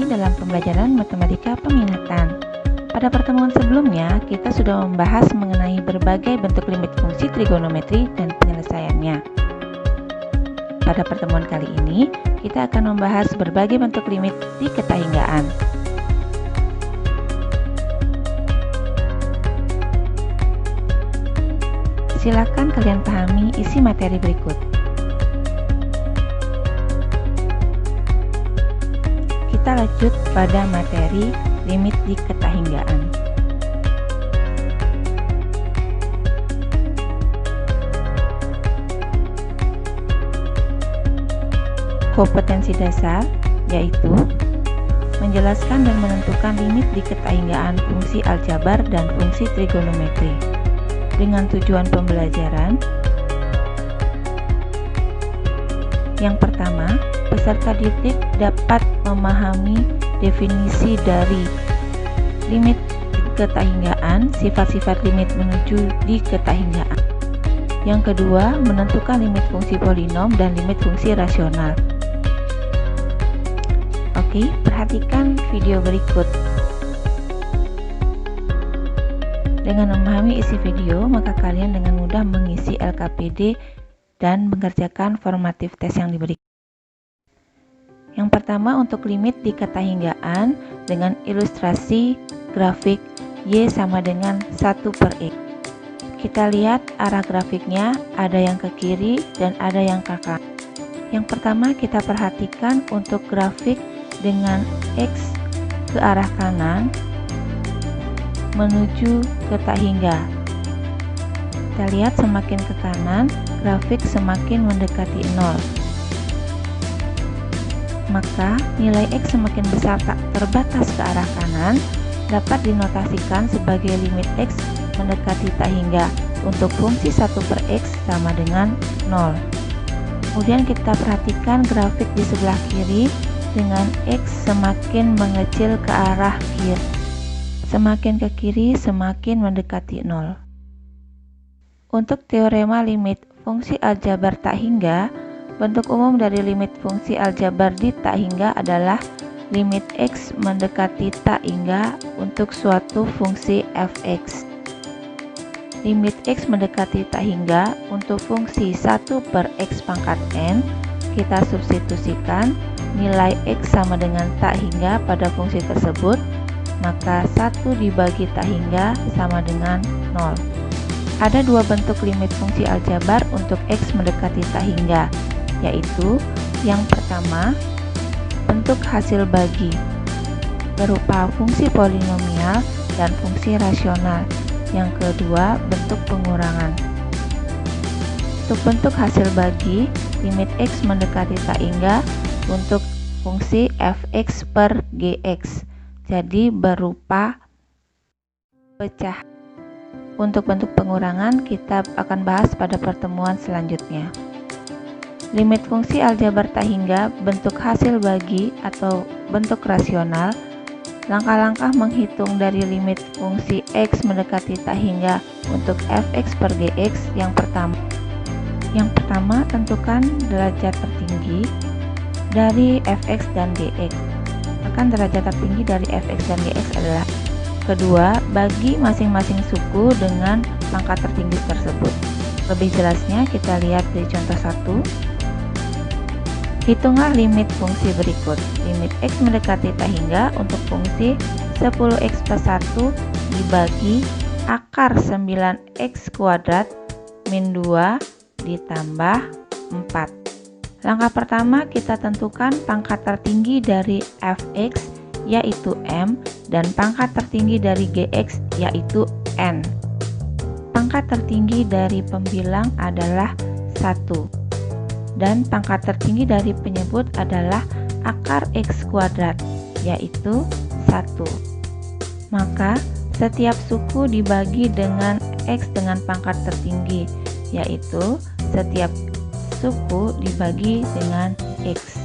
dalam pembelajaran matematika peminatan. Pada pertemuan sebelumnya, kita sudah membahas mengenai berbagai bentuk limit fungsi trigonometri dan penyelesaiannya. Pada pertemuan kali ini, kita akan membahas berbagai bentuk limit di ketahinggaan. Silakan kalian pahami isi materi berikut. Kita lanjut pada materi limit di ketahinggaan. Kompetensi dasar yaitu menjelaskan dan menentukan limit di ketahinggaan fungsi aljabar dan fungsi trigonometri. Dengan tujuan pembelajaran, yang pertama, peserta didik dapat memahami definisi dari limit ketahinggaan, sifat-sifat limit menuju di ketahinggaan. Yang kedua, menentukan limit fungsi polinom dan limit fungsi rasional. Oke, perhatikan video berikut. Dengan memahami isi video, maka kalian dengan mudah mengisi LKPD dan mengerjakan formatif tes yang diberikan. Yang pertama, untuk limit di ketahinggaan dengan ilustrasi grafik Y sama dengan 1/X. Kita lihat arah grafiknya, ada yang ke kiri dan ada yang ke kanan. Yang pertama, kita perhatikan untuk grafik dengan X ke arah kanan menuju ketahingga. Kita lihat semakin ke kanan, grafik semakin mendekati 0. Maka nilai X semakin besar tak terbatas ke arah kanan dapat dinotasikan sebagai limit X mendekati tahingga untuk fungsi 1/X sama dengan 0. Kemudian kita perhatikan grafik di sebelah kiri dengan X semakin mengecil ke arah kiri. Semakin ke kiri, semakin mendekati 0. Untuk teorema limit fungsi aljabar tak hingga, bentuk umum dari limit fungsi aljabar di tak hingga adalah limit X mendekati tak hingga untuk suatu fungsi fx. Limit X mendekati tak hingga untuk fungsi 1/X pangkat n, kita substitusikan nilai X sama dengan tak hingga pada fungsi tersebut, maka 1 dibagi tak hingga sama dengan 0. Ada dua bentuk limit fungsi aljabar untuk X mendekati tak hingga, yaitu yang pertama, bentuk hasil bagi berupa fungsi polinomial dan fungsi rasional. Yang kedua, bentuk pengurangan. Untuk bentuk hasil bagi, limit X mendekati tak hingga untuk fungsi fx/gx, jadi berupa pecah. Untuk bentuk pengurangan kita akan bahas pada pertemuan selanjutnya. Limit fungsi aljabar tak hingga bentuk hasil bagi atau bentuk rasional. Langkah-langkah menghitung dari limit fungsi X mendekati tak hingga untuk fx/gx. Yang pertama, tentukan derajat tertinggi dari fx dan gx. Maka derajat tertinggi dari fx dan gx adalah kedua, bagi masing-masing suku dengan pangkat tertinggi tersebut. Lebih jelasnya kita lihat di contoh 1. Hitunglah limit fungsi berikut. Limit X mendekati tak hingga untuk fungsi 10x+1 dibagi akar 9x kuadrat min 2 ditambah 4. Langkah pertama, kita tentukan pangkat tertinggi dari fx yaitu m dan pangkat tertinggi dari gx yaitu n. Pangkat tertinggi dari pembilang adalah 1 dan pangkat tertinggi dari penyebut adalah akar x kuadrat yaitu 1. Maka setiap suku dibagi dengan x dengan pangkat tertinggi, yaitu setiap suku dibagi dengan x.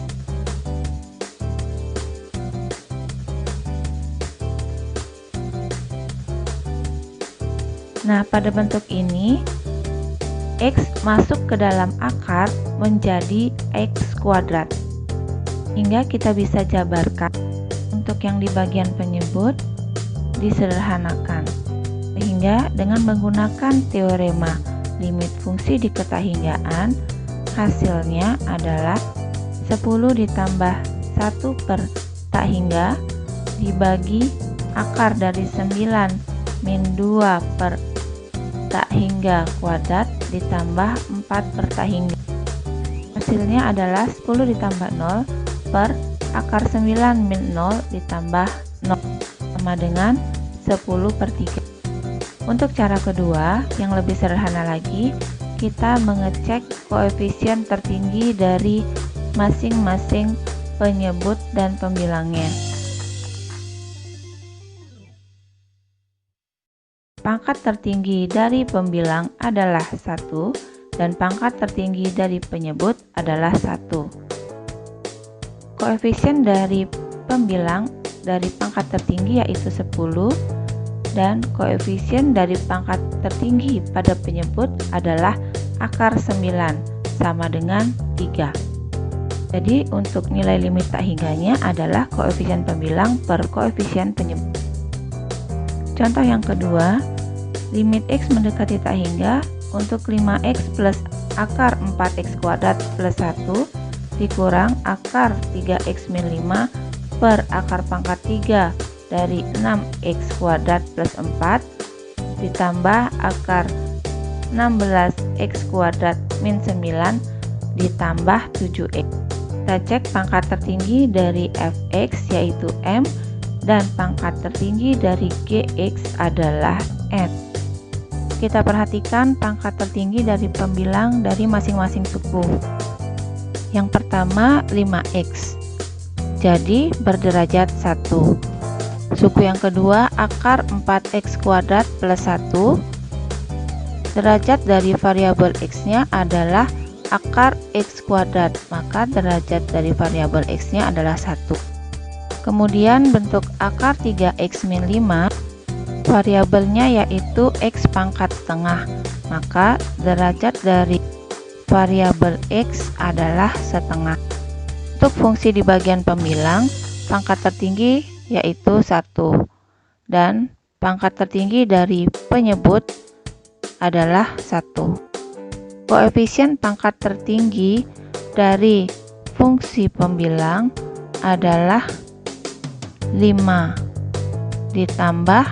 Nah, pada bentuk ini X masuk ke dalam akar menjadi X kuadrat, hingga kita bisa jabarkan untuk yang di bagian penyebut disederhanakan, sehingga dengan menggunakan teorema limit fungsi diketahinggaan, hasilnya adalah 10 ditambah 1 per tak hingga dibagi akar dari 9 min 2 per tak hingga kuadrat ditambah 4 per tak hingga. Hasilnya adalah 10 ditambah 0 per akar 9 min 0 ditambah 0 sama dengan 10 per 3. Untuk cara kedua yang lebih sederhana lagi, kita mengecek koefisien tertinggi dari masing-masing penyebut dan pembilangnya. Pangkat tertinggi dari pembilang adalah 1 dan pangkat tertinggi dari penyebut adalah 1. Koefisien dari pembilang dari pangkat tertinggi yaitu 10 dan koefisien dari pangkat tertinggi pada penyebut adalah akar 9 sama dengan 3. Jadi untuk nilai limit tak hingganya adalah koefisien pembilang per koefisien penyebut. Contoh yang kedua, limit X mendekati tak hingga untuk 5X plus akar 4X kuadrat plus 1 dikurang akar 3X min 5 per akar pangkat 3 dari 6X kuadrat plus 4 ditambah akar 16X kuadrat min 9 ditambah 7X. Kita cek pangkat tertinggi dari Fx yaitu M dan pangkat tertinggi dari Gx adalah N. Kita perhatikan pangkat tertinggi dari pembilang dari masing-masing suku. Yang pertama 5X, jadi berderajat 1. Suku yang kedua akar 4X kuadrat plus 1. Derajat dari variabel X-nya adalah akar X kuadrat, maka derajat dari variabel X-nya adalah 1. Kemudian bentuk akar 3X min 5, variabelnya yaitu X pangkat setengah, maka derajat dari variabel X adalah setengah. Untuk fungsi di bagian pembilang, pangkat tertinggi yaitu 1 dan pangkat tertinggi dari penyebut adalah 1. Koefisien pangkat tertinggi dari fungsi pembilang adalah 5 ditambah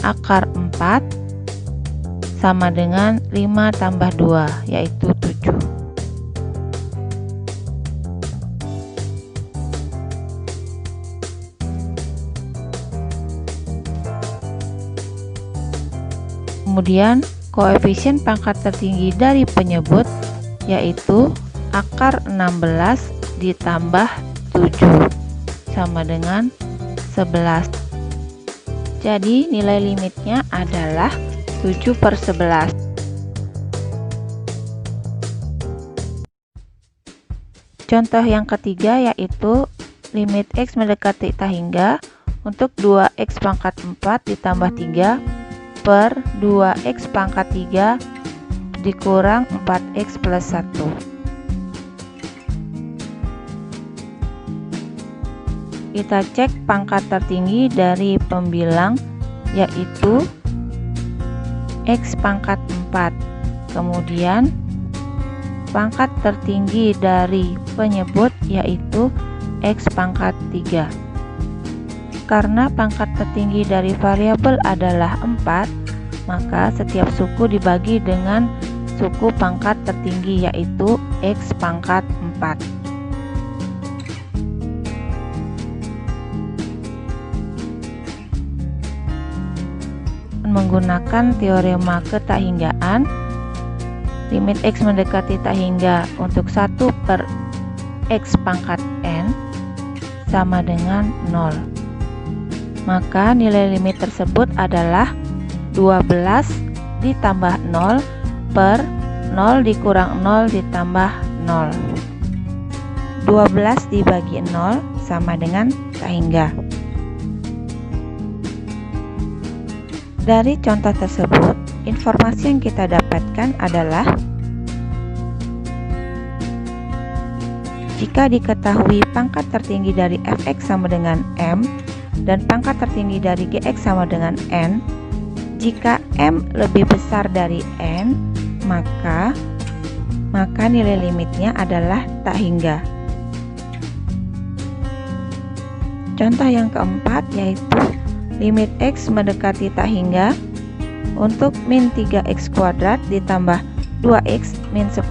akar 4 sama dengan 5 tambah 2 yaitu 7. Kemudian koefisien pangkat tertinggi dari penyebut yaitu akar 16 ditambah 7 sama dengan 11. Jadi nilai limitnya adalah 7 per 11. Contoh yang ketiga yaitu limit X mendekati tak hingga untuk 2X pangkat 4 ditambah 3 per 2X pangkat 3 dikurang 4X plus 1. Kita cek pangkat tertinggi dari pembilang yaitu X pangkat 4. Kemudian pangkat tertinggi dari penyebut yaitu X pangkat 3. Karena pangkat tertinggi dari variabel adalah 4, maka setiap suku dibagi dengan suku pangkat tertinggi yaitu X pangkat 4. Menggunakan teorema ketakhinggaan, limit X mendekati tak hingga untuk 1 per X pangkat N sama dengan 0. Maka nilai limit tersebut adalah 12 ditambah 0 per 0 dikurang 0 ditambah 0. 12 dibagi 0 sama dengan tak hingga. Dari contoh tersebut, informasi yang kita dapatkan adalah Jika diketahui pangkat tertinggi dari fx sama dengan m dan pangkat tertinggi dari gx sama dengan n, jika m lebih besar dari n, maka nilai limitnya adalah tak hingga. Contoh yang keempat yaitu limit x mendekati tak hingga untuk min 3x kuadrat ditambah 2x min 10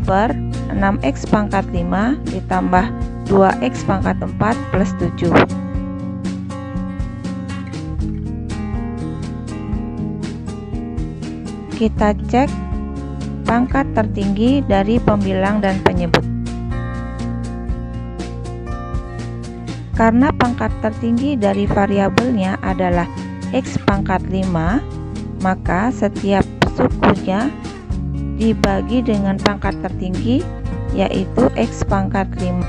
per 6x pangkat 5 ditambah 2x pangkat 4 plus 7. Kita cek pangkat tertinggi dari pembilang dan penyebut. Karena pangkat tertinggi dari variabelnya adalah x pangkat 5, maka setiap sukunya dibagi dengan pangkat tertinggi, yaitu x pangkat 5.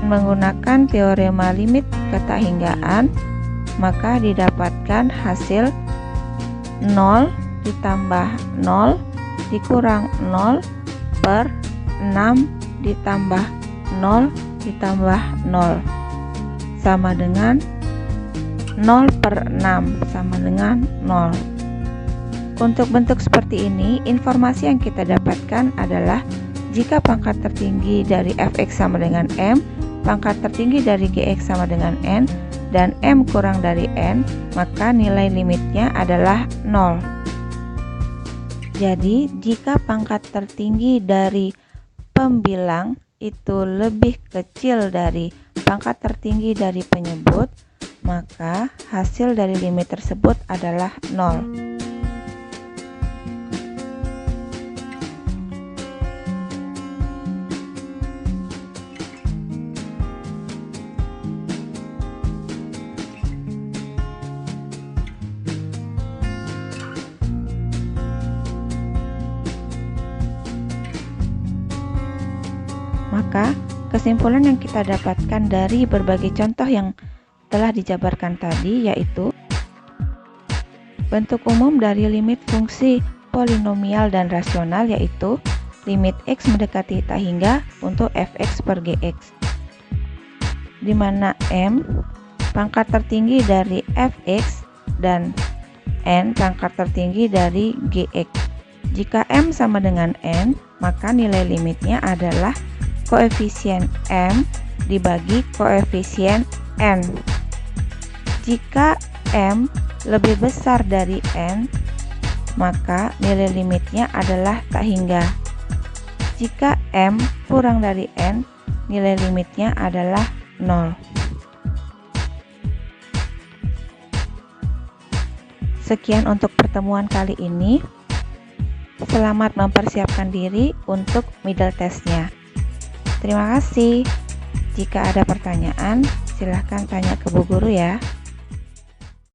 Menggunakan teorema limit ketahinggaan, maka didapatkan hasil 0 ditambah 0 dikurang 0 per 6 ditambah 0 ditambah 0 sama dengan 0 per 6 sama dengan 0. Untuk bentuk seperti ini, informasi yang kita dapatkan adalah jika pangkat tertinggi dari fx sama dengan m, pangkat tertinggi dari gx sama dengan n, dan m kurang dari n, maka nilai limitnya adalah 0. Jadi, jika pangkat tertinggi dari pembilang itu lebih kecil dari pangkat tertinggi dari penyebut, maka hasil dari limit tersebut adalah 0. Maka, kesimpulan yang kita dapatkan dari berbagai contoh yang telah dijabarkan tadi yaitu bentuk umum dari limit fungsi polinomial dan rasional yaitu limit x mendekati tak hingga untuk fx per gx, di mana m pangkat tertinggi dari fx dan n pangkat tertinggi dari gx. Jika m sama dengan n, maka nilai limitnya adalah koefisien m dibagi koefisien n. Jika m lebih besar dari n, maka nilai limitnya adalah tak hingga. Jika m kurang dari n, nilai limitnya adalah 0. Sekian untuk pertemuan kali ini. Selamat mempersiapkan diri untuk middle test-nya. Terima kasih. Jika ada pertanyaan, silahkan tanya ke Bu Guru ya.